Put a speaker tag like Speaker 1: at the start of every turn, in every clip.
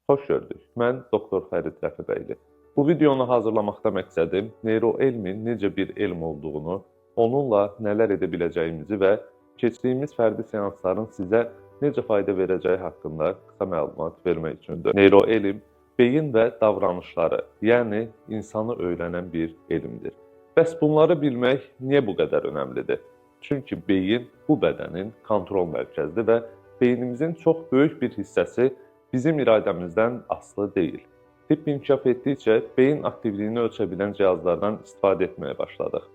Speaker 1: Xoş gördük. Mən Doktor Fərid Rəfibəyli. Bu videonu hazırlamaqda məqsədim neyroelmin necə bir elm olduğunu, onunla nələr edə biləcəyimizi və keçdiyimiz fərdi seansların sizə necə fayda verəcəyi haqqında qısa məlumat vermək üçündür. Neyroelm beyin və davranışları, yəni insanı öyrənən bir elmdir. Bəs bunları bilmək niyə bu qədər önəmlidir? Çünki beyin bu bədənin kontrol mərkəzidir və beynimizin çox böyük bir hissəsi bizim iradəmizdən asılı deyil. Tibb inkişaf etdikcə beyin aktivliyini ölçə bilən cihazlardan istifadə etməyə başladıq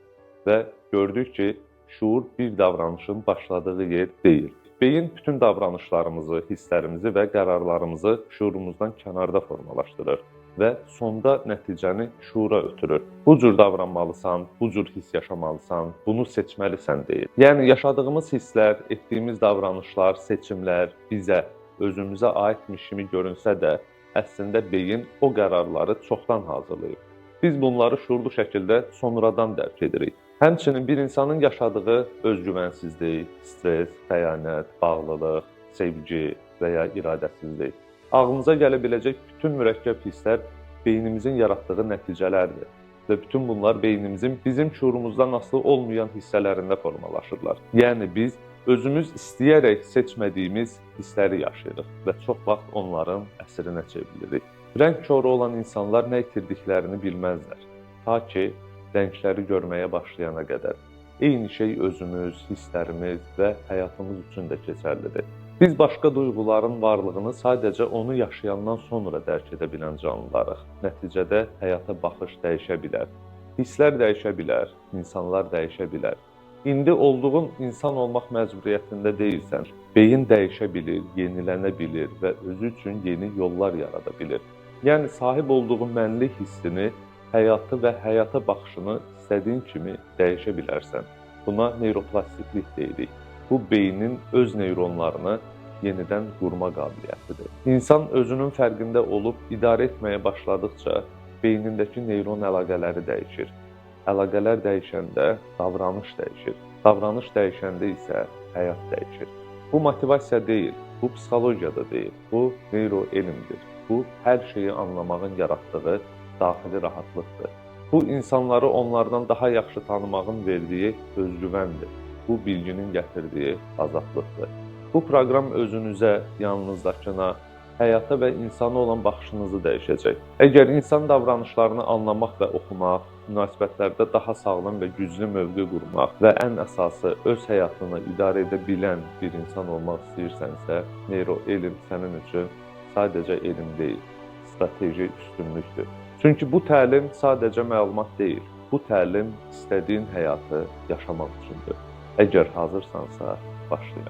Speaker 1: və gördük ki, şuur bir davranışın başladığı yer deyil. Beyin bütün davranışlarımızı, hisslərimizi və qərarlarımızı şuurumuzdan kənarda formalaşdırır və sonda nəticəni şuura ötürür. Bu cür davranmalısan, bu cür hiss yaşamalısan, bunu seçməlisən deyir. Yəni yaşadığımız hisslər, etdiyimiz davranışlar, seçimlər bizə özümüzə aidmiş kimi görünsə də, əslində beyin o qərarları çoxdan hazırlayıb. Biz bunları şuurlu şəkildə sonradan dərk edirik. Həmçinin bir insanın yaşadığı özgüvənsizlik, stres, xəyanət, bağlılıq, sevgi və ya iradəsizlik, ağlınıza gələ biləcək bütün mürəkkəb hisslər beynimizin yaratdığı nəticələrdir və bütün bunlar beynimizin bizim şuurumuzdan asılı olmayan hissələrində formalaşırlar. Yəni biz özümüz istəyərək seçmədiyimiz hissləri yaşayırıq və çox vaxt onların əsirinə çevrilir. Rəng koru olan insanlar nə itirdiklərini bilməzlər. Ta ki, rəngləri görməyə başlayana qədər. Eyni şey özümüz, hisslərimiz və həyatımız üçün də keçərlidir. Biz başqa duyğuların varlığını sadəcə onu yaşayandan sonra dərk edə bilən canlılarıq. Nəticədə həyata baxış dəyişə bilər. Hisslər dəyişə bilər, insanlar dəyişə bilər. İndi olduğun insan olmaq məcburiyyətində deyilsən. Beyin dəyişə bilir, yenilənə bilir və özü üçün yeni yollar yarada bilir. Yəni sahib olduğun mənlik hissini, həyatı və həyata baxışını istədiyin kimi dəyişə bilərsən. Buna neyroplastiklik deyirik. Bu beynin öz neyronlarını yenidən qurma qabiliyyətidir. İnsan özünün fərqində olub idarə etməyə başladıqca beynindəki neyron əlaqələri dəyişir. Əlaqələr dəyişəndə davranış dəyişir. Davranış dəyişəndə isə həyat dəyişir. Bu motivasiya deyil, bu psixologiya da deyil, bu neyroelmdir. Bu hər şeyi anlamağın yaratdığı daxili rahatlıqdır. Bu insanları onlardan daha yaxşı tanımağın verdiyi özgüvəndir. Bu bilginin gətirdiyi azadlıqdır. Bu proqram özünüzə, yanınızdakına, həyata və insana olan baxışınızı dəyişəcək. Əgər insan davranışlarını anlamaq və oxumaq, münasibətlərdə daha sağlam və güclü mövqe qurmaq və ən əsası öz həyatını idarə edə bilən bir insan olmaq istəyirsənsə, neyroelm sənin üçün sadəcə elm deyil, strateji üstünlükdür. Çünki bu təlim sadəcə məlumat deyil, bu təlim istədiyin həyatı yaşamaq üçündür. Əgər hazırsansa, başlayaq.